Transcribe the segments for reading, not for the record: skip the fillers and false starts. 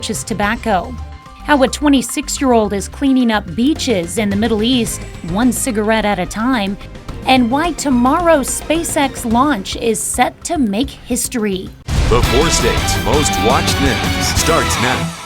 purchase tobacco. How a 26-year-old is cleaning up beaches in the Middle East, one cigarette at a time, and why tomorrow's SpaceX launch is set to make history. The 4 states' most watched news starts now.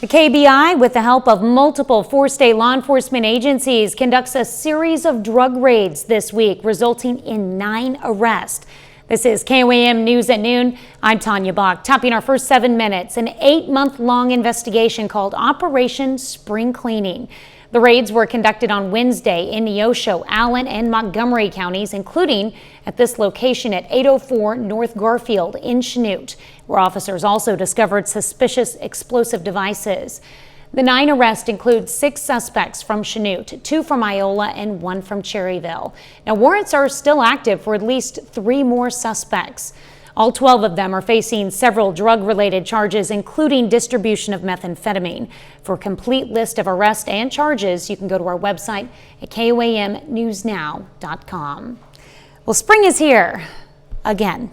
The KBI, with the help of multiple 4-state law enforcement agencies, conducts a series of drug raids this week, resulting in 9 arrests. This is KOAM News at Noon. I'm Tanya Bach. Topping our first 7 minutes, an 8-month-long investigation called Operation Spring Cleaning. The raids were conducted on Wednesday in Neosho, Allen, and Montgomery counties, including at this location at 804 North Garfield in Chanute, where officers also discovered suspicious explosive devices. The 9 arrests include 6 suspects from Chanute, 2 from Iola, and 1 from Cherryville. Now, warrants are still active for at least 3 more suspects. All 12 of them are facing several drug-related charges, including distribution of methamphetamine. For a complete list of arrests and charges, you can go to our website at KOAMnewsnow.com. Well, spring is here again.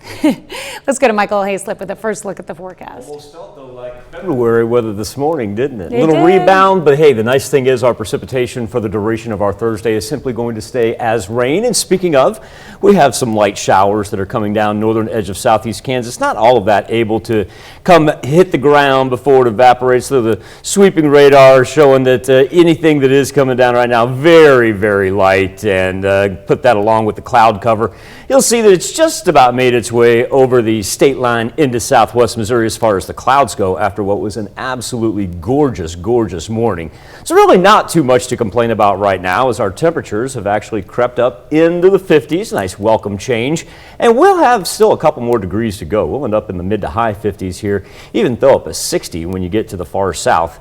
Let's go to Michael Hayslip with the first look at the forecast. Almost felt though like February weather this morning, didn't it? It Little did. rebound, but hey, the nice thing is our precipitation for the duration of our Thursday is simply going to stay as rain. And speaking of, we have some light showers that are coming down northern edge of southeast Kansas. Not all of that able to come hit the ground before it evaporates. So the sweeping radar showing that anything that is coming down right now, very, very light. And put that along with the cloud cover, you'll see that it's just about made its way over the state line into southwest Missouri as far as the clouds go after what was an absolutely gorgeous, gorgeous morning. So really not too much to complain about right now as our temperatures have actually crept up into the 50s. Nice welcome change. And we'll have still a couple more degrees to go. We'll end up in the mid to high 50s here, even though up a 60 when you get to the far south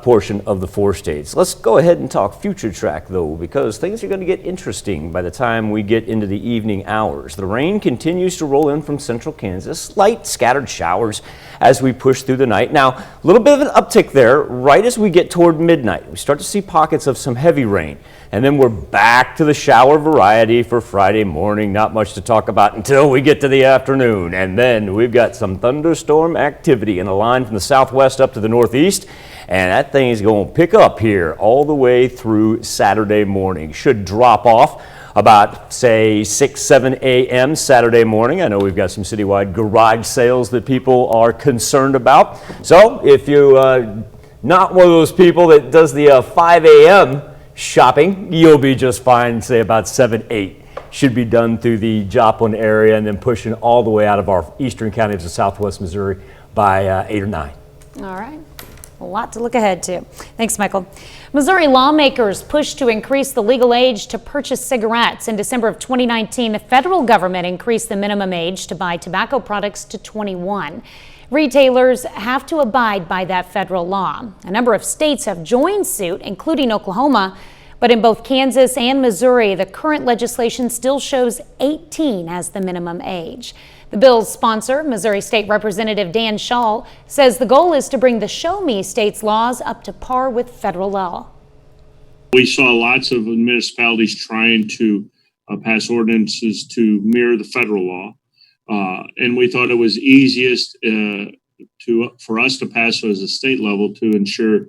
portion of the 4 states. Let's go ahead and talk future track though, because things are going to get interesting by the time we get into the evening hours. The rain continues to roll in from central Kansas, light scattered showers as we push through the night. Now, a little bit of an uptick there right as we get toward midnight. We start to see pockets of some heavy rain, and then we're back to the shower variety for Friday morning. Not much to talk about until we get to the afternoon, and then we've got some thunderstorm activity in a line from the southwest up to the northeast. And that thing is going to pick up here all the way through Saturday morning. Should drop off about, say, 6, 7 a.m. Saturday morning. I know we've got some citywide garage sales that people are concerned about. So if you're not one of those people that does the 5 a.m. shopping, you'll be just fine, say about 7, 8. Should be done through the Joplin area and then pushing all the way out of our eastern counties of southwest Missouri by 8 or 9. All right. A lot to look ahead to. Thanks, Michael. Missouri lawmakers pushed to increase the legal age to purchase cigarettes. In December of 2019, the federal government increased the minimum age to buy tobacco products to 21. Retailers have to abide by that federal law. A number of states have joined suit, including Oklahoma, but in both Kansas and Missouri, the current legislation still shows 18 as the minimum age. The bill's sponsor, Missouri State Representative Dan Schall, says the goal is to bring the Show Me state's laws up to par with federal law. We saw lots of municipalities trying to pass ordinances to mirror the federal law, and we thought it was easiest for us to pass as a state level to ensure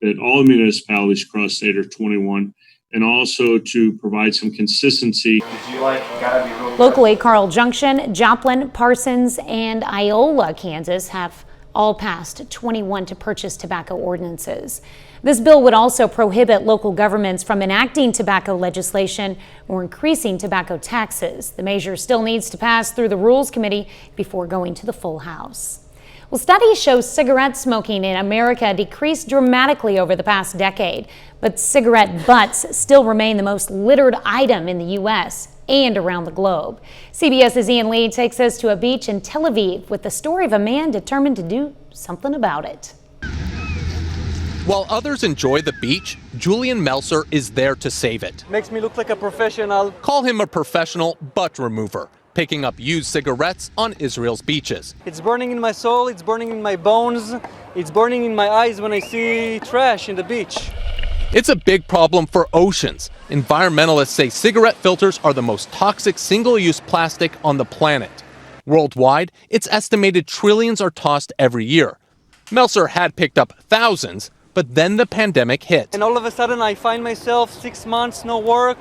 that all municipalities across state are 21, and also to provide some consistency. Locally, Carl Junction, Joplin, Parsons, and Iola, Kansas have all passed 21 to purchase tobacco ordinances. This bill would also prohibit local governments from enacting tobacco legislation or increasing tobacco taxes. The measure still needs to pass through the Rules Committee before going to the full House. Well, studies show cigarette smoking in America decreased dramatically over the past decade, but cigarette butts still remain the most littered item in the U.S. and around the globe. CBS's Ian Lee takes us to a beach in Tel Aviv with the story of a man determined to do something about it. While others enjoy the beach, Julian Melser is there to save it. Makes me look like a professional. Call him a professional butt remover, picking up used cigarettes on Israel's beaches. It's burning in my soul, it's burning in my bones, it's burning in my eyes when I see trash in the beach. It's a big problem for oceans. Environmentalists say cigarette filters are the most toxic single-use plastic on the planet. Worldwide, it's estimated trillions are tossed every year. Meltzer had picked up thousands, but then the pandemic hit. And all of a sudden I find myself 6 months, no work.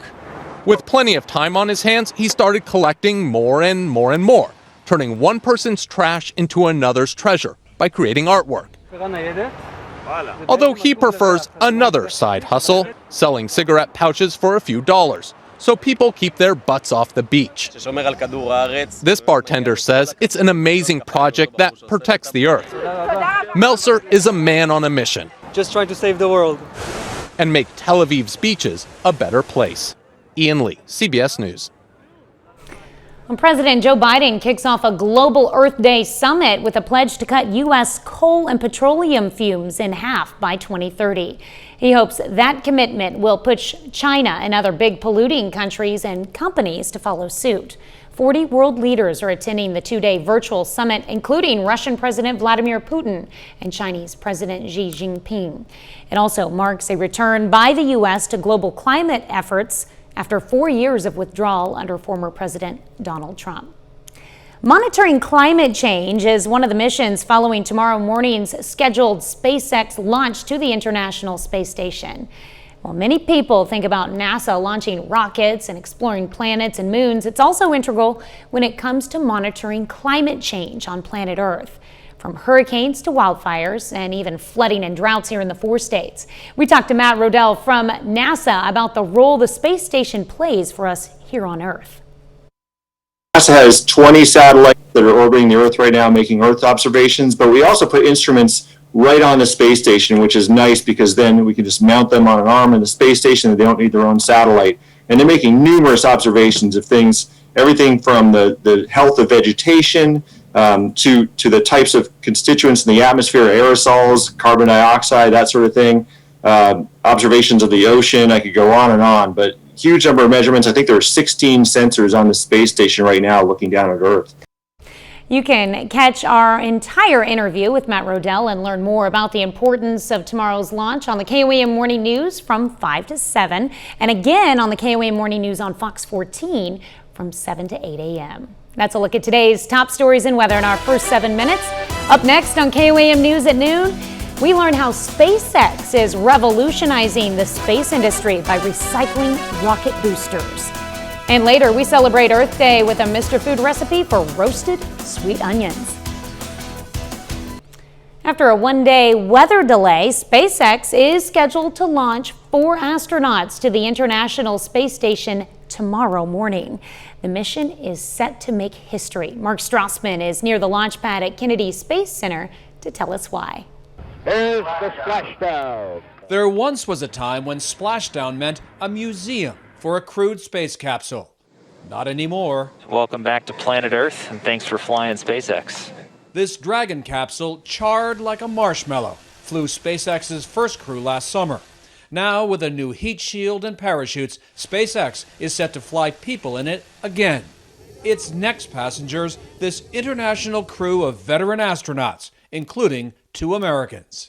With plenty of time on his hands, he started collecting more and more and more, turning one person's trash into another's treasure by creating artwork. Although he prefers another side hustle, selling cigarette pouches for a few dollars, so people keep their butts off the beach. This bartender says it's an amazing project that protects the earth. Meltzer is a man on a mission. Just trying to save the world. And make Tel Aviv's beaches a better place. Ian Lee, CBS News. President Joe Biden kicks off a global Earth Day summit with a pledge to cut U.S. coal and petroleum fumes in half by 2030. He hopes that commitment will push China and other big polluting countries and companies to follow suit. 40 world leaders are attending the two-day virtual summit, including Russian President Vladimir Putin and Chinese President Xi Jinping. It also marks a return by the U.S. to global climate efforts after 4 years of withdrawal under former President Donald Trump. Monitoring climate change is one of the missions following tomorrow morning's scheduled SpaceX launch to the International Space Station. While many people think about NASA launching rockets and exploring planets and moons, it's also integral when it comes to monitoring climate change on planet Earth. From hurricanes to wildfires and even flooding and droughts here in the 4 states. We talked to Matt Rodell from NASA about the role the space station plays for us here on Earth. NASA has 20 satellites that are orbiting the Earth right now, making Earth observations, but we also put instruments right on the space station, which is nice because then we can just mount them on an arm in the space station and they don't need their own satellite. And they're making numerous observations of things, everything from the health of vegetation, to the types of constituents in the atmosphere, aerosols, carbon dioxide, that sort of thing, observations of the ocean. I could go on, but huge number of measurements. I think there are 16 sensors on the space station right now looking down at Earth. You can catch our entire interview with Matt Rodell and learn more about the importance of tomorrow's launch on the KOAM Morning News from 5 to 7, and again on the KOAM Morning News on Fox 14 from 7 to 8 a.m. That's a look at today's top stories and weather in our first 7 minutes. Up next on KOAM News at noon, we learn how SpaceX is revolutionizing the space industry by recycling rocket boosters. And later, we celebrate Earth Day with a Mr. Food recipe for roasted sweet onions. After a one-day weather delay, SpaceX is scheduled to launch 4 astronauts to the International Space Station tomorrow morning. The mission is set to make history. Mark Strassman is near the launch pad at Kennedy Space Center to tell us why. Here's the splashdown. There once was a time when splashdown meant a museum for a crewed space capsule. Not anymore. Welcome back to planet Earth, and thanks for flying SpaceX. This Dragon capsule, charred like a marshmallow, flew SpaceX's first crew last summer. Now, with a new heat shield and parachutes, SpaceX is set to fly people in it again. Its next passengers, this international crew of veteran astronauts, including 2 Americans.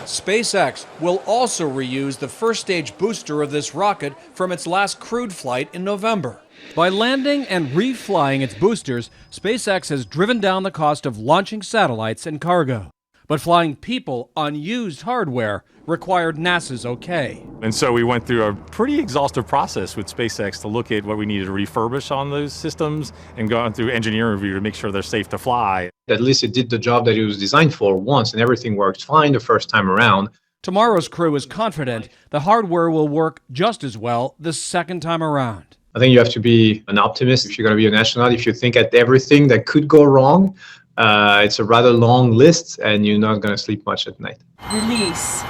SpaceX will also reuse the first stage booster of this rocket from its last crewed flight in November. By landing and reflying its boosters, SpaceX has driven down the cost of launching satellites and cargo. But flying people on used hardware required NASA's okay. And so we went through a pretty exhaustive process with SpaceX to look at what we needed to refurbish on those systems and gone through engineering review to make sure they're safe to fly. At least it did the job that it was designed for once, and everything worked fine the first time around. Tomorrow's crew is confident the hardware will work just as well the second time around. I think you have to be an optimist if you're going to be an astronaut. If you think at everything that could go wrong, it's a rather long list, and you're not going to sleep much at night. Release.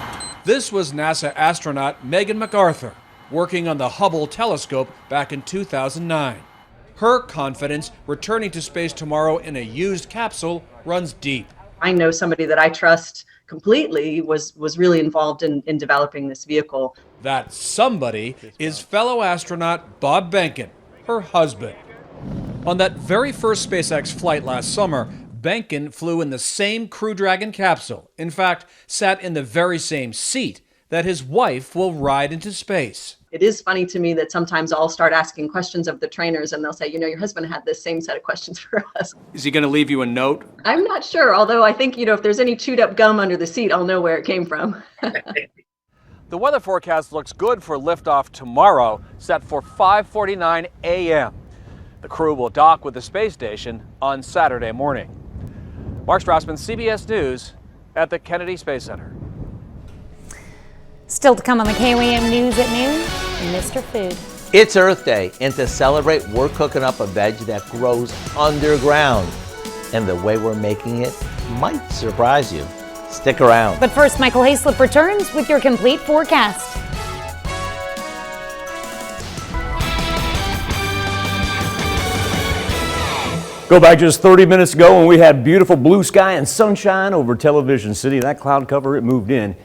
This was NASA astronaut Megan MacArthur, working on the Hubble telescope back in 2009. Her confidence returning to space tomorrow in a used capsule runs deep. I know somebody that I trust completely was really involved in developing this vehicle. That somebody is fellow astronaut Bob Behnken, her husband. On that very first SpaceX flight last summer, Behnken flew in the same Crew Dragon capsule. In fact, sat in the very same seat that his wife will ride into space. it is funny to me that sometimes I'll start asking questions of the trainers and they'll say, you know, your husband had this same set of questions for us. Is he going to leave you a note? I'm not sure, although I think, you know, if there's any chewed up gum under the seat, I'll know where it came from. The weather forecast looks good for liftoff tomorrow, set for 5:49 a.m. The crew will dock with the space station on Saturday morning. Mark Strassman, CBS News at the Kennedy Space Center. Still to come on the KOAM News at noon, Mr. Food. It's Earth Day, and to celebrate, we're cooking up a veg that grows underground. And the way we're making it might surprise you. Stick around. But first, Michael Hayslip returns with your complete forecast. Go back just 30 minutes ago when we had beautiful blue sky and sunshine over Television City. That cloud cover, it moved in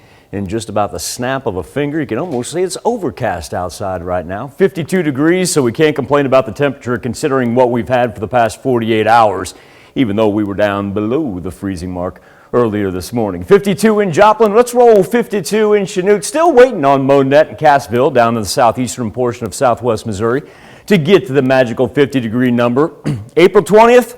just about the snap of a finger. You can almost say it's overcast outside right now. 52 degrees, so we can't complain about the temperature considering what we've had for the past 48 hours, even though we were down below the freezing mark earlier this morning. 52 in Joplin. Let's roll 52 in Chanute. Still waiting on Monette and Cassville down in the southeastern portion of southwest Missouri to get to the magical 50-degree number. April 20th,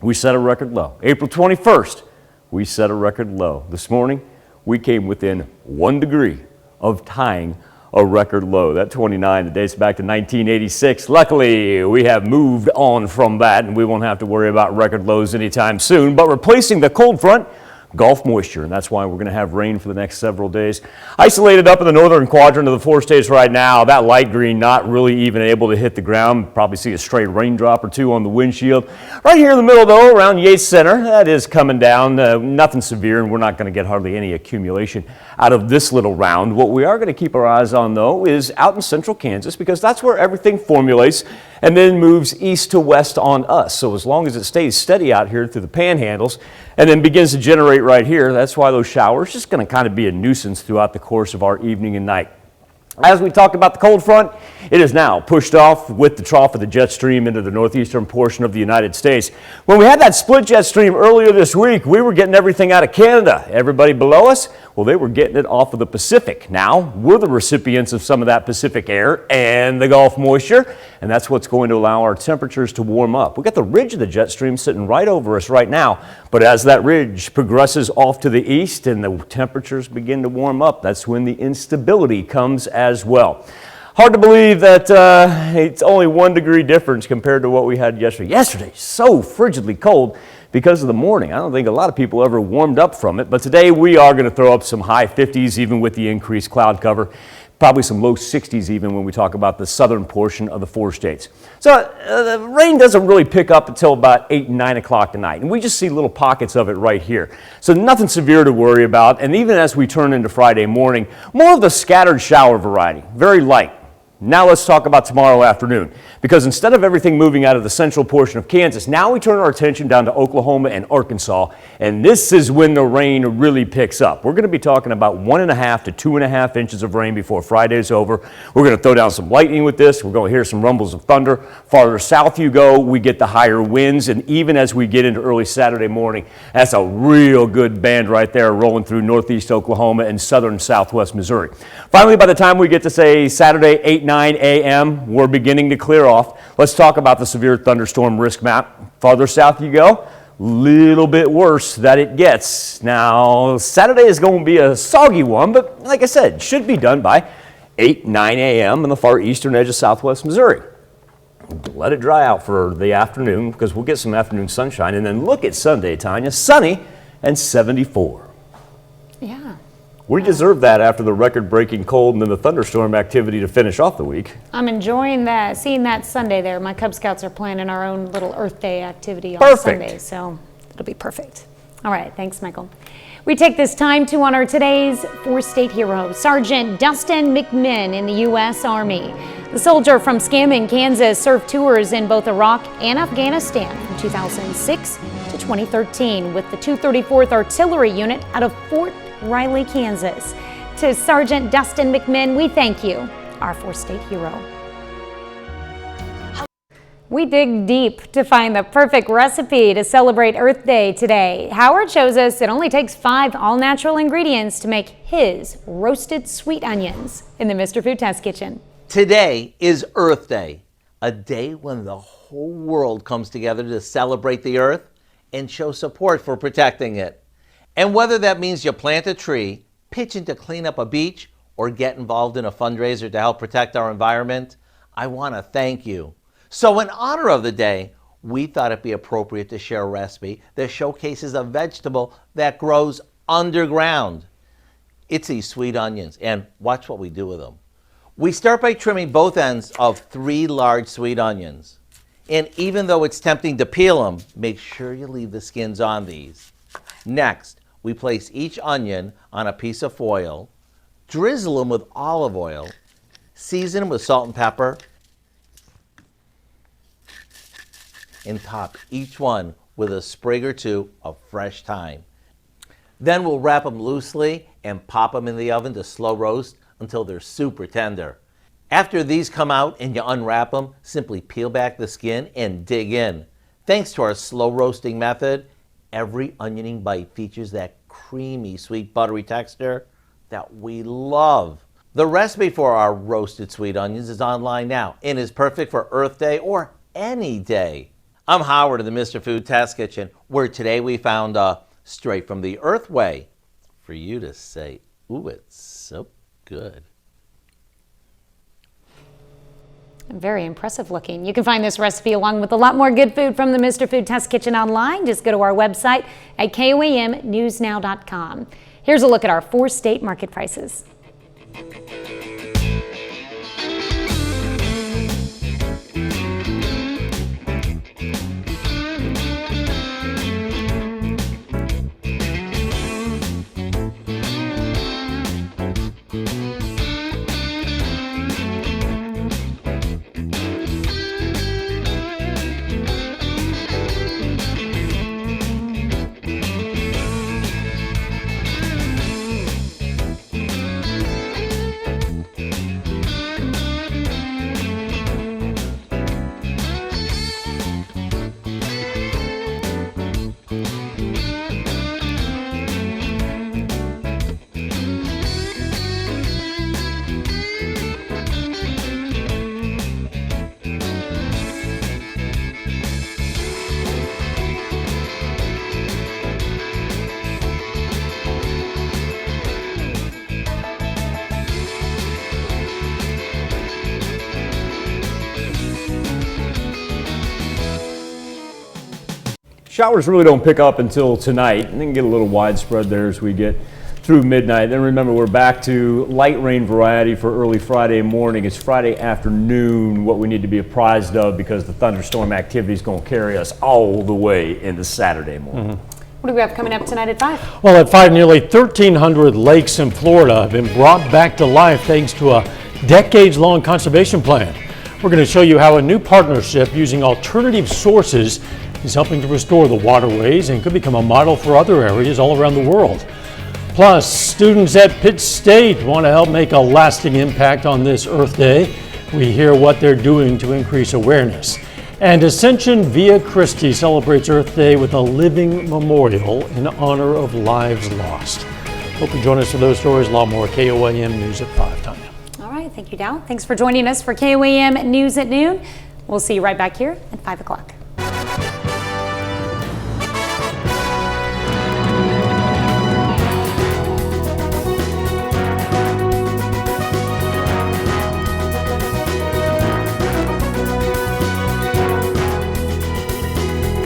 we set a record low. April 21st, we set a record low. This morning, we came within 1 degree of tying a record low. That 29 that dates back to 1986. Luckily, we have moved on from that and we won't have to worry about record lows anytime soon. But replacing the cold front, Gulf moisture, and that's why we're going to have rain for the next several days. Isolated up in the northern quadrant of the 4 states right now, that light green not really even able to hit the ground. Probably see a stray raindrop or two on the windshield. Right here in the middle though, around Yates Center, that is coming down. Nothing severe, and we're not going to get hardly any accumulation out of this little round. What we are going to keep our eyes on though is out in central Kansas, because that's where everything formulates and then moves east to west on us. So as long as it stays steady out here through the panhandles and then begins to generate right here, that's why those showers just going to kind of be a nuisance throughout the course of our evening and night. As we talked about the cold front, it is now pushed off with the trough of the jet stream into the northeastern portion of the United States. When we had that split jet stream earlier this week, we were getting everything out of Canada. Everybody below us, well, they were getting it off of the Pacific. Now, we're the recipients of some of that Pacific air and the Gulf moisture, and that's what's going to allow our temperatures to warm up. We've got the ridge of the jet stream sitting right over us right now, but as that ridge progresses off to the east and the temperatures begin to warm up, that's when the instability comes as well. Hard to believe that it's only 1 degree difference compared to what we had yesterday. Yesterday, so frigidly cold because of the morning. I don't think a lot of people ever warmed up from it, but today we are going to throw up some high 50s even with the increased cloud cover. Probably some low 60s even when we talk about the southern portion of the 4 states. So the rain doesn't really pick up until about 8 and 9 o'clock tonight, and we just see little pockets of it right here. So nothing severe to worry about, and even as we turn into Friday morning, more of the scattered shower variety, very light. Now let's talk about tomorrow afternoon, because instead of everything moving out of the central portion of Kansas, now we turn our attention down to Oklahoma and Arkansas, and this is when the rain really picks up. We're going to be talking about 1.5 to 2.5 inches of rain before Friday's over. We're going to throw down some lightning with this. We're going to hear some rumbles of thunder. Farther south you go, we get the higher winds, and even as we get into early Saturday morning, that's a real good band right there rolling through northeast Oklahoma and southern southwest Missouri. Finally, by the time we get to say Saturday 9 a.m., we're beginning to clear off. Let's talk about the severe thunderstorm risk map. Farther south you go, little bit worse that it gets. Now, Saturday is going to be a soggy one, but like I said, should be done by 8, 9 a.m. on the far eastern edge of southwest Missouri. Let it dry out for the afternoon, because we'll get some afternoon sunshine. And then look at Sunday, Tanya. Sunny and 74. Yeah. We deserve that after the record-breaking cold and then the thunderstorm activity to finish off the week. I'm enjoying that, seeing that Sunday there. My Cub Scouts are planning our own little Earth Day activity on Sunday, so it'll be perfect. All right, thanks, Michael. We take this time to honor today's 4-state hero, Sergeant Dustin McMinn in the U.S. Army. The soldier from Scammon, Kansas, served tours in both Iraq and Afghanistan from 2006 to 2013 with the 234th Artillery Unit out of Fort Riley, Kansas. To Sergeant Dustin McMinn, we thank you, our 4-state hero. We dig deep to find the perfect recipe to celebrate Earth Day today. Howard shows us it only takes 5 all-natural ingredients to make his roasted sweet onions in the Mr. Food Test Kitchen. Today is Earth Day, a day when the whole world comes together to celebrate the Earth and show support for protecting it. And whether that means you plant a tree, pitch in to clean up a beach, or get involved in a fundraiser to help protect our environment, I want to thank you. So in honor of the day, we thought it'd be appropriate to share a recipe that showcases a vegetable that grows underground. It's these sweet onions, and watch what we do with them. We start by trimming both ends of 3 large sweet onions. And even though it's tempting to peel them, make sure you leave the skins on these. Next, we place each onion on a piece of foil, drizzle them with olive oil, season them with salt and pepper, and top each one with a sprig or 2 of fresh thyme. Then we'll wrap them loosely and pop them in the oven to slow roast until they're super tender. After these come out and you unwrap them, simply peel back the skin and dig in. Thanks to our slow roasting method, every onioning bite features that creamy, sweet, buttery texture that we love. The recipe for our roasted sweet onions is online now and is perfect for Earth Day or any day. I'm Howard of the Mr. Food Test Kitchen, where today we found straight from the Earth way for you to say, ooh, it's so good. Very impressive looking. You can find this recipe along with a lot more good food from the Mr. Food Test Kitchen online. Just go to our website at KOAMnewsnow.com. Here's a look at our 4 state market prices. Showers really don't pick up until tonight, and then get a little widespread there as we get through midnight. Then remember, we're back to light rain variety for early Friday morning. It's Friday afternoon what we need to be apprised of, because the thunderstorm activity is going to carry us all the way into Saturday morning. What do we have coming up tonight at 5? Well, at 5, nearly 1,300 lakes in Florida have been brought back to life thanks to a decades-long conservation plan. We're going to show you how a new partnership using alternative sources is helping to restore the waterways and could become a model for other areas all around the world. Plus, students at Pitt State want to help make a lasting impact on this Earth Day. We hear what they're doing to increase awareness. And Ascension Via Christi celebrates Earth Day with a living memorial in honor of lives lost. Hope you join us for those stories. A lot more. KOAM News at 5. Tanya. All right, thank you, Dow. Thanks for joining us for KOAM News at noon. We'll see you right back here at 5 o'clock.